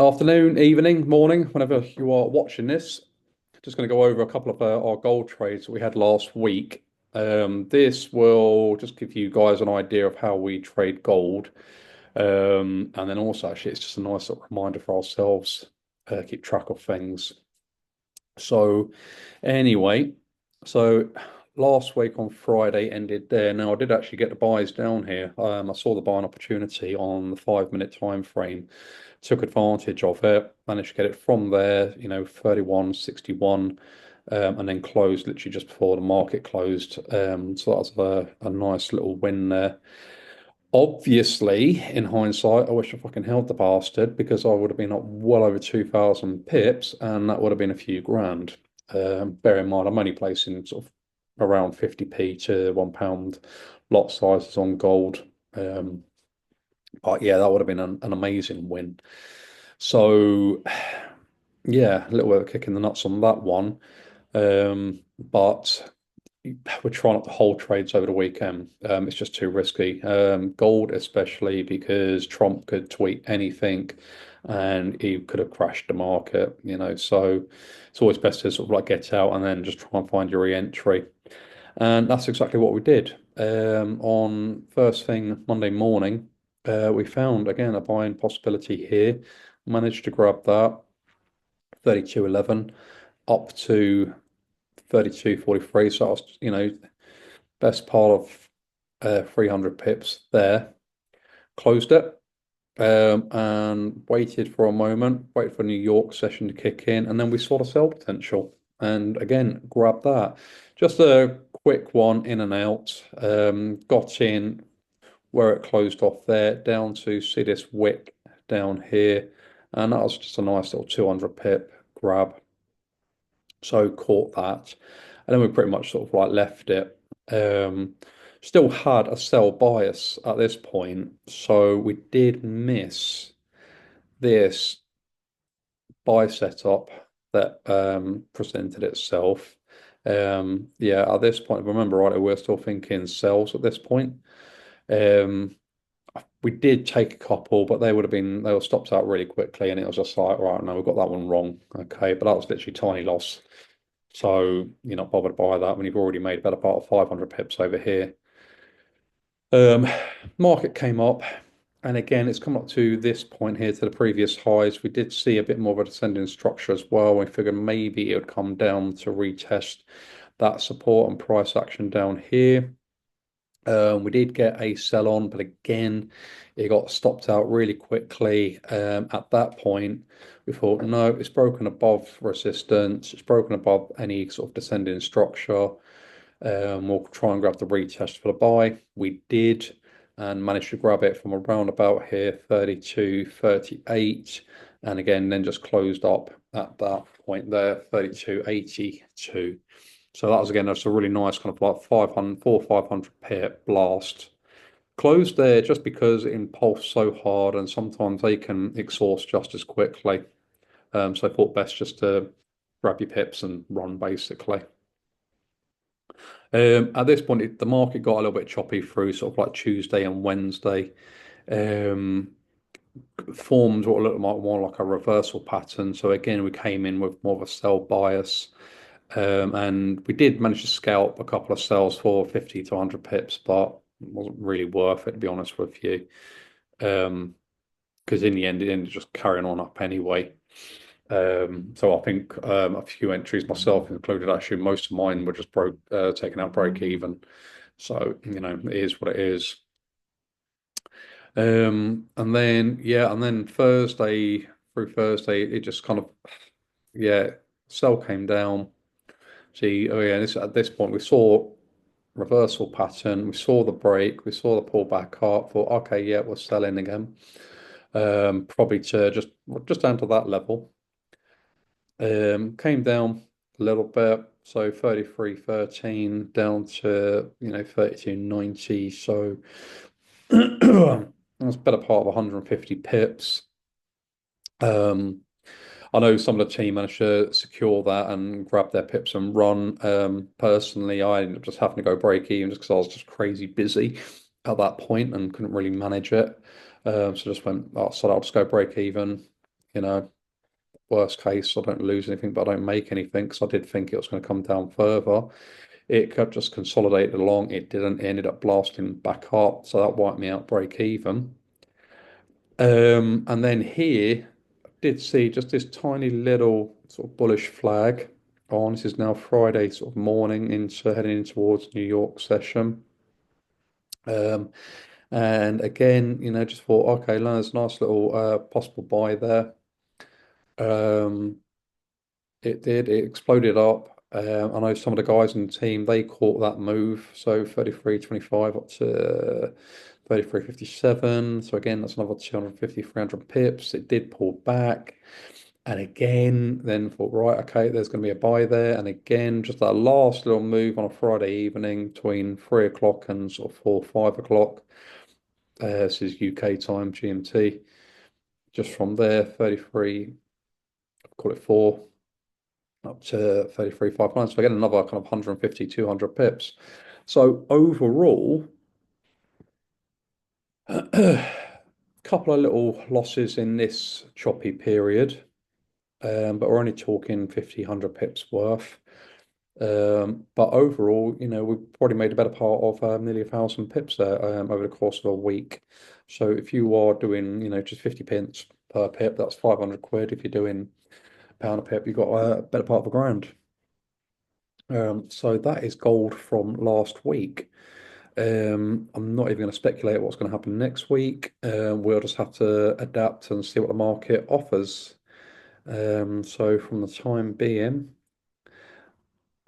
Afternoon, evening, morning, whenever you are watching this. Just going to go over a couple of our gold trades that we had last week. This will just give you guys an idea of how we trade gold. And then also, actually, it's just a nice little reminder for ourselves, keep track of things. So, anyway, so last week on Friday ended there. Now, I did actually get the buys down here. I saw the buying opportunity on the 5 minute time frame, took advantage of it, managed to get it from there, 31.61, and then closed literally just before the market closed. So that was a nice little win there. Obviously, in hindsight, I wish I fucking held the bastard because I would have been up well over 2,000 pips and that would have been a few grand. Bear in mind, I'm only placing sort of around 50p to £1 lot sizes on gold. But yeah, that would have been an amazing win. So yeah, a little bit of a kick in the nuts on that one. But we're trying not to hold trades over the weekend. It's just too risky. Gold, especially because Trump could tweet anything and he could have crashed the market. So it's always best to sort of like get out and then just try and find your re-entry. And that's exactly what we did. On first thing Monday morning, we found again a buying possibility here. Managed to grab that 32.11 up to 32.43. So that was, best part of 300 pips there. Closed it and waited for a moment, waited for New York session to kick in, and then we saw the sell potential. And again, grabbed that. Just a quick one in and out. Got in where it closed off there, down to see this wick down here. And that was just a nice little 200 pip grab. So caught that. And then we pretty much sort of like left it. Still had a sell bias at this point. So we did miss this buy setup that presented itself. Yeah, at this point, if I remember right, we're still thinking sells at this point. Um, we did take a couple, but they were stopped out really quickly, and it was just like, right, no, we've got that one wrong. Okay, but that was literally tiny loss. So you're not bothered by that when you've already made a better part of 500 pips over here. Um, Market came up, and again, it's come up to this point here to the previous highs. We did see a bit more of a descending structure as well. We figured maybe it would come down to retest that support and price action down here. We did get a sell on, but again, it got stopped out really quickly. At that point, we thought, no, it's broken above resistance, it's broken above any sort of descending structure. We'll try and grab the retest for the buy. We did and managed to grab it from around about here, 32.38. And again, then just closed up at that point there, 32.82. So that was again just a really nice kind of like 500, 500 pip blast. Closed there just because it impulsed so hard and sometimes they can exhaust just as quickly. So I thought best just to grab your pips and run basically. At this point, the market got a little bit choppy through sort of like Tuesday and Wednesday. Um, Formed what looked more like a reversal pattern. So again, we came in with more of a sell bias. And we did manage to scalp a couple of sells for 50 to 100 pips, but it wasn't really worth it, to be honest with you. Because in the end, it ended just carrying on up anyway. So I think a few entries, myself included, actually, most of mine were just taking out break even. So, it is what it is. And then, yeah, and then Thursday through Thursday, it just kind of, yeah, sell came down. See, oh yeah, at this point we saw reversal pattern, we saw the break, we saw the pullback up, thought, okay, yeah, we're selling again. Probably to just down to that level. Came down a little bit, so 33.13 down to 32.90. So that's a better part of 150 pips. I know some of the team managed to secure that and grab their pips and run. Personally, I ended up just having to go break even just because I was just crazy busy at that point and couldn't really manage it. So just went, oh, so I'll just go break even. you know, worst case, I don't lose anything, but I don't make anything because I did think it was going to come down further. It kept just consolidated along. It didn't. It ended up blasting back up, so that wiped me out break even. And then here, I did see just this tiny little sort of bullish flag on. This is now Friday sort of morning into heading in towards New York session. Um, and again, just thought, okay, there's a nice little possible buy there. Um, it exploded up. I know some of the guys in the team, they caught that move. So 33.25 up to 33.57. So again, that's another 250, 300 pips. It did pull back. And again, then thought, right, okay, there's going to be a buy there. And again, just that last little move on a Friday evening between 3 o'clock and sort of 4, 5 o'clock. This is UK time, GMT. Just from there, 33, call it 4, up to 33.59. So again, another kind of 150, 200 pips. So overall, a couple of little losses in this choppy period, but we're only talking 50, 100 pips worth. But overall, we probably made a better part of nearly 1,000 pips there over the course of a week. So if you are doing, just 50 pence per pip, that's 500 quid. If you're doing a pound a pip, you've got a better part of a grand. So that is gold from last week. I'm not even going to speculate what's going to happen next week. We'll just have to adapt and see what the market offers. So from the time being,